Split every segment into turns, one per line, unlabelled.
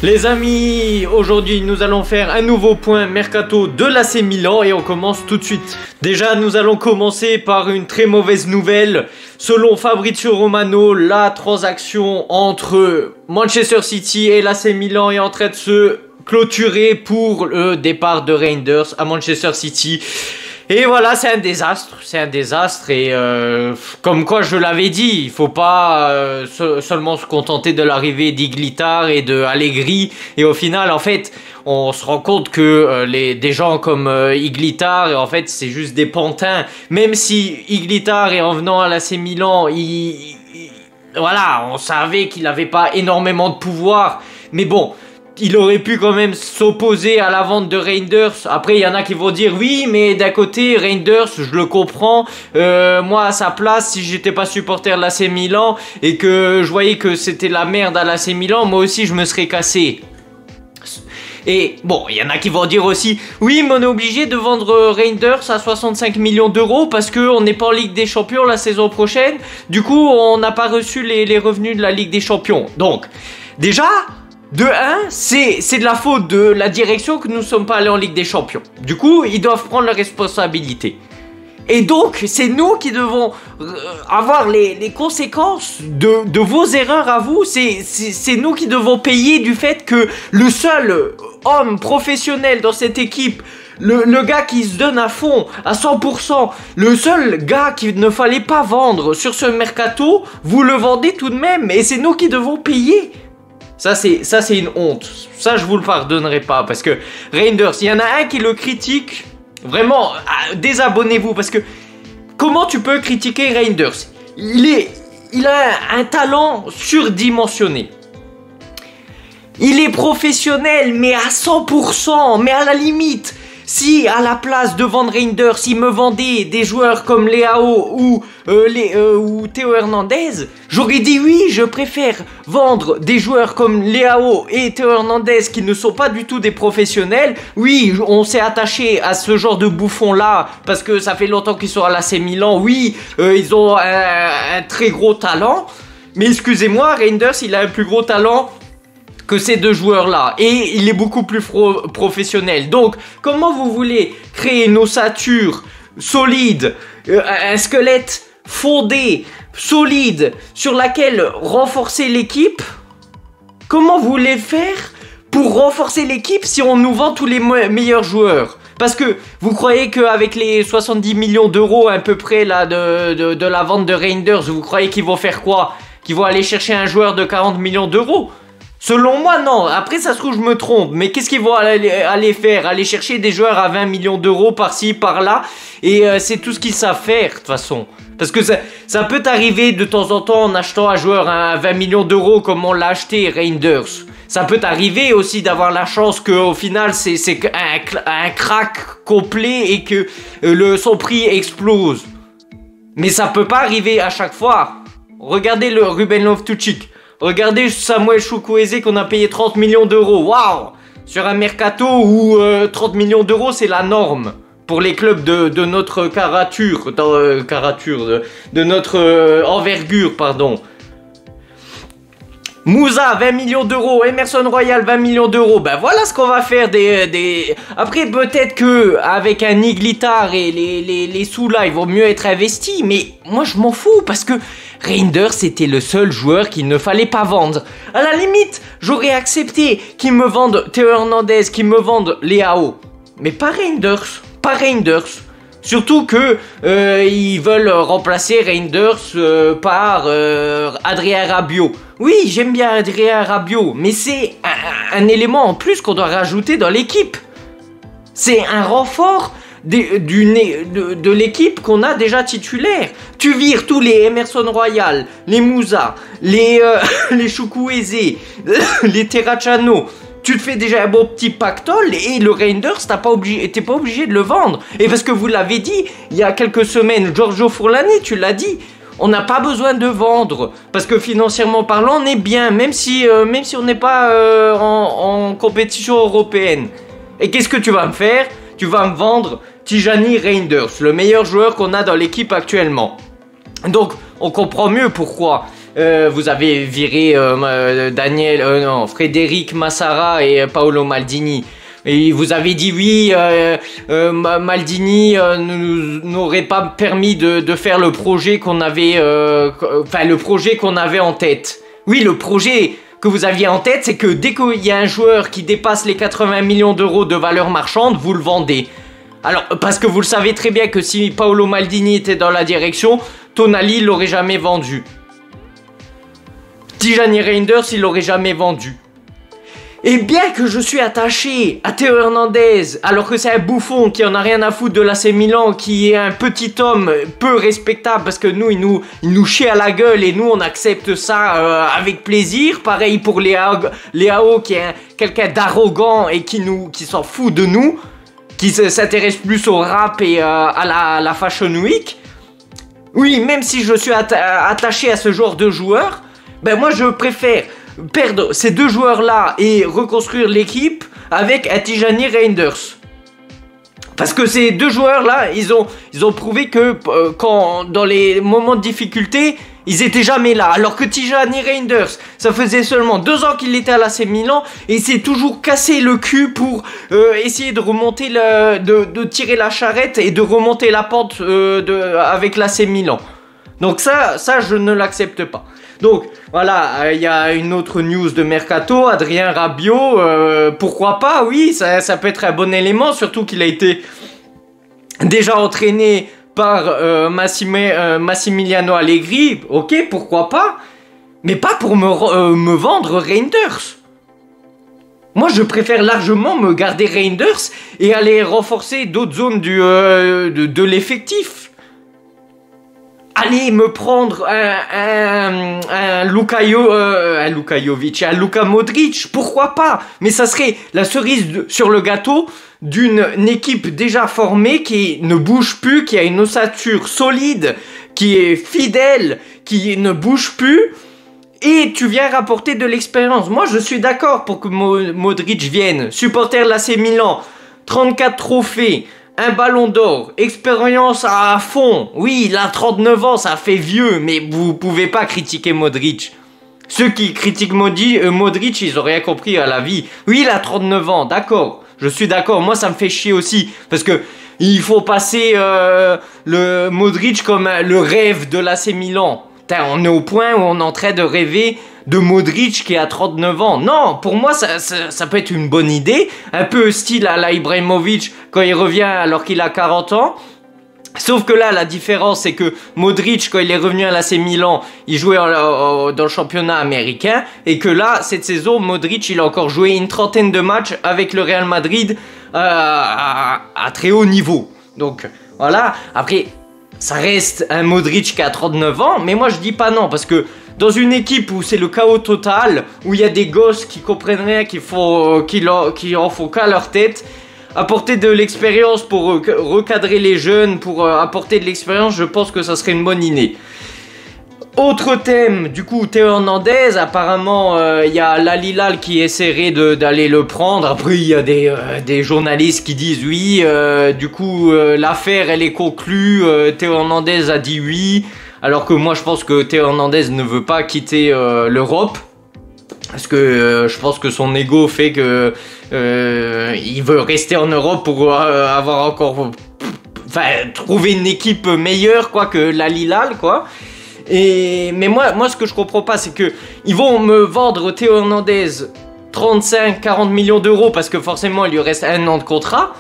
Les amis, aujourd'hui nous allons faire un nouveau point mercato de l'AC Milan et on commence tout de suite. Déjà nous allons commencer par une très mauvaise nouvelle. Selon Fabrizio Romano, la transaction entre Manchester City et l'AC Milan est en train de se clôturer pour le départ de Reinders à Manchester City. Et voilà, c'est un désastre et comme quoi je l'avais dit, il faut pas seulement se contenter de l'arrivée d'Iglitar et de Allegri, et au final en fait on se rend compte que des gens comme Iglitar, en fait c'est juste des pantins. Même si Iglitar, et en venant à l'AC Milan, voilà, on savait qu'il n'avait pas énormément de pouvoir, mais bon, il aurait pu quand même s'opposer à la vente de Reinders. Après, il y en a qui vont dire oui, mais d'un côté, Reinders, je le comprends. Moi, à sa place, si j'étais pas supporter de l'AC Milan et que je voyais que c'était la merde à l'AC Milan, moi aussi, je me serais cassé. Et bon, il y en a qui vont dire aussi oui, mais on est obligé de vendre Reinders à 65 millions d'euros parce qu'on n'est pas en Ligue des Champions la saison prochaine. Du coup, on n'a pas reçu les revenus de la Ligue des Champions. Donc, déjà, de 1, c'est de la faute de la direction que nous ne sommes pas allés en Ligue des Champions. Du coup, ils doivent prendre leurs responsabilités. Et donc, c'est nous qui devons avoir les conséquences de vos erreurs à vous. C'est nous qui devons payer du fait que le seul homme professionnel dans cette équipe, le gars qui se donne à fond, à 100%, le seul gars qu'il ne fallait pas vendre sur ce mercato, vous le vendez tout de même. Et c'est nous qui devons payer. Ça c'est une honte. Ça je vous le pardonnerai pas parce que Reinders, il y en a un qui le critique. Vraiment, désabonnez-vous parce que comment tu peux critiquer Reinders? Il a un talent surdimensionné. Il est professionnel mais à 100%, mais à la limite. Si à la place de vendre Reinders, il me vendait des joueurs comme Leao ou Théo Hernandez, j'aurais dit oui, je préfère vendre des joueurs comme Leao et Théo Hernandez qui ne sont pas du tout des professionnels. Oui, on s'est attaché à ce genre de bouffons-là parce que ça fait longtemps qu'ils sont à l'AC Milan. Oui, ils ont un très gros talent. Mais excusez-moi, Reinders, il a un plus gros talent que ces deux joueurs-là, et il est beaucoup plus professionnel. Donc, comment vous voulez créer une ossature solide, un squelette fondé, solide, sur laquelle renforcer l'équipe? Comment vous voulez faire pour renforcer l'équipe si on nous vend tous les meilleurs joueurs? Parce que vous croyez qu'avec les 70 millions d'euros à peu près là, de la vente de Reinders, vous croyez qu'ils vont faire quoi? Qu'ils vont aller chercher un joueur de 40 millions d'euros? Selon moi, non. Après, ça se trouve, je me trompe. Mais qu'est-ce qu'ils vont aller faire? Aller chercher des joueurs à 20 millions d'euros par-ci, par-là. Et c'est tout ce qu'ils savent faire, de toute façon. Parce que ça peut arriver de temps en temps en achetant un joueur à 20 millions d'euros comme on l'a acheté, Reinders. Ça peut arriver aussi d'avoir la chance qu'au final, c'est un crack complet et que son prix explose. Mais ça peut pas arriver à chaque fois. Regardez le Ruben Loftus-Cheek. Regardez Samuel Chukwueze qu'on a payé 30 millions d'euros. Waouh! Sur un mercato où 30 millions d'euros c'est la norme pour les clubs de notre carature, de notre envergure, pardon. Moussa, 20 millions d'euros. Emerson Royal, 20 millions d'euros. Ben voilà ce qu'on va faire Après, peut-être que avec un Iglitar et les sous là, ils vont mieux être investis. Mais moi, je m'en fous parce que Reinders, c'était le seul joueur qu'il ne fallait pas vendre. À la limite, j'aurais accepté qu'ils me vendent Théo Hernandez, qu'ils me vendent Leao. Mais pas Reinders. Pas Reinders. Surtout que ils veulent remplacer Reinders par Adrien Rabiot. Oui, j'aime bien Adrien Rabiot, mais c'est un élément en plus qu'on doit rajouter dans l'équipe. C'est un renfort de l'équipe qu'on a déjà titulaire. Tu vires tous les Emerson Royal, les Moussa, les Chukwueze, les Terracciano. Tu te fais déjà un bon petit pactole et le Reinders, t'es pas obligé de le vendre. Et parce que vous l'avez dit, il y a quelques semaines, Giorgio Furlani, tu l'as dit, on n'a pas besoin de vendre. Parce que financièrement parlant, on est bien, même si on n'est pas en compétition européenne. Et qu'est-ce que tu vas me faire? Tu vas me vendre Tijani Reinders, le meilleur joueur qu'on a dans l'équipe actuellement. Donc, on comprend mieux pourquoi vous avez viré Frédéric Massara et Paolo Maldini. Et vous avez dit oui, Maldini n'aurait pas permis de faire le projet qu'on avait, le projet qu'on avait en tête. Oui, le projet que vous aviez en tête, c'est que dès qu'il y a un joueur qui dépasse les 80 millions d'euros de valeur marchande, vous le vendez. Alors, parce que vous le savez très bien que si Paolo Maldini était dans la direction, Tonali l'aurait jamais vendu. Tijani Reinders, il l'aurait jamais vendu. Et bien que je suis attaché à Théo Hernandez, alors que c'est un bouffon qui en a rien à foutre de l'AC Milan, qui est un petit homme peu respectable, parce que nous, il nous chie à la gueule et nous, on accepte ça avec plaisir. Pareil pour Leao qui est quelqu'un d'arrogant et qui s'en fout de nous, qui s'intéresse plus au rap et à la Fashion Week. Oui, même si je suis attaché à ce genre de joueur, ben moi, je préfère perdre ces deux joueurs-là et reconstruire l'équipe avec un Tijani Reinders. Parce que ces deux joueurs-là, ils ont prouvé que quand dans les moments de difficulté, ils étaient jamais là. Alors que Tijani Reinders, ça faisait seulement 2 ans qu'il était à l'AC Milan et il s'est toujours cassé le cul pour essayer de remonter de tirer la charrette et de remonter la pente avec l'AC Milan. Donc ça je ne l'accepte pas. Donc voilà, il y a une autre news de Mercato, Adrien Rabiot, pourquoi pas, oui, ça peut être un bon élément, surtout qu'il a été déjà entraîné par Massimiliano Allegri, ok, pourquoi pas, mais pas pour me vendre Reinders. Moi, je préfère largement me garder Reinders et aller renforcer d'autres zones de l'effectif. Allez me prendre un Luka Modric, pourquoi pas? Mais ça serait la cerise sur le gâteau d'une équipe déjà formée qui ne bouge plus, qui a une ossature solide, qui est fidèle, qui ne bouge plus. Et tu viens rapporter de l'expérience. Moi, je suis d'accord pour que Modric vienne. Supporter de l'AC Milan, 34 trophées. Un ballon d'or, expérience à fond. Oui, il a 39 ans, ça fait vieux, mais vous pouvez pas critiquer Modric. Ceux qui critiquent Modric, ils ont rien compris à la vie. Oui, il a 39 ans, d'accord. Je suis d'accord, moi ça me fait chier aussi. Parce que il faut passer le Modric comme le rêve de l'AC Milan. Putain, on est au point où on est en train de rêver de Modric qui a 39 ans. Non, pour moi, ça peut être une bonne idée. Un peu style à la Ibrahimovic quand il revient alors qu'il a 40 ans. Sauf que là, la différence, c'est que Modric, quand il est revenu à l'AC Milan, il jouait dans le championnat américain. Et que là, cette saison, Modric, il a encore joué une trentaine de matchs avec le Real Madrid à très haut niveau. Donc, voilà. Après, ça reste un Modric qui a 39 ans. Mais moi, je dis pas non, parce que dans une équipe où c'est le chaos total, où il y a des gosses qui comprennent rien, qui en font qu'à leur tête, apporter de l'expérience pour recadrer les jeunes, pour apporter de l'expérience, je pense que ça serait une bonne idée. Autre thème, du coup, Théo Hernandez, apparemment, il y a Al Hilal qui essaierait d'aller le prendre. Après, il y a des journalistes qui disent oui, du coup, l'affaire, elle est conclue, Théo Hernandez a dit oui. Alors que moi, je pense que Théo Hernandez ne veut pas quitter l'Europe. Parce que je pense que son ego fait que il veut rester en Europe pour avoir encore... Enfin, trouver une équipe meilleure, quoi, que l'Al Hilal, quoi. Mais moi, ce que je comprends pas, c'est que ils vont me vendre Théo Hernandez 35-40 millions d'euros parce que forcément, il lui reste 1 an de contrat.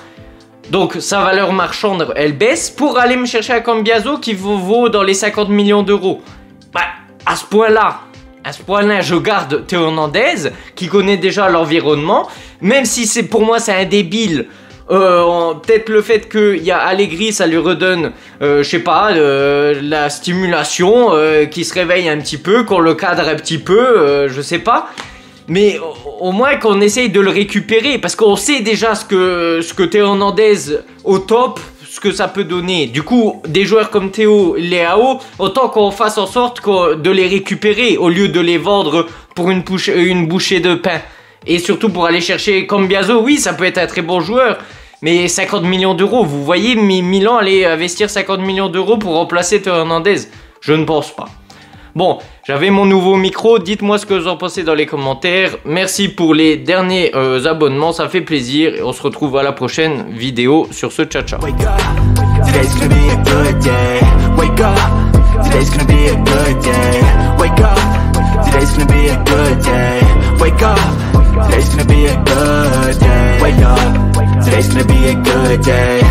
Donc sa valeur marchande, elle baisse pour aller me chercher un Cambiaso qui vaut dans les 50 millions d'euros. Bah, à ce point-là, je garde Théo Hernandez qui connaît déjà l'environnement. Même si pour moi c'est un débile. Peut-être le fait qu'il y a Allegri, ça lui redonne, je sais pas, la stimulation, qu'il se réveille un petit peu, qu'on le cadre un petit peu, je sais pas. Mais au moins qu'on essaye de le récupérer, parce qu'on sait déjà ce que Théo Hernandez au top, ce que ça peut donner. Du coup, des joueurs comme Théo, Leao, autant qu'on fasse en sorte de les récupérer au lieu de les vendre pour une bouchée de pain. Et surtout pour aller chercher Cambiaso, oui, ça peut être un très bon joueur, mais 50 millions d'euros, vous voyez Milan aller investir 50 millions d'euros pour remplacer Théo Hernandez? Je ne pense pas. Bon, j'avais mon nouveau micro, dites-moi ce que vous en pensez dans les commentaires. Merci pour les derniers abonnements, ça fait plaisir. Et on se retrouve à la prochaine vidéo sur ce ciao.
Today's gonna be a good day. Wake up. Today's gonna be a good day. Wake up. Today's gonna be a good day. Wake up. Today's gonna be a good day. Wake up. Today's gonna be a good day.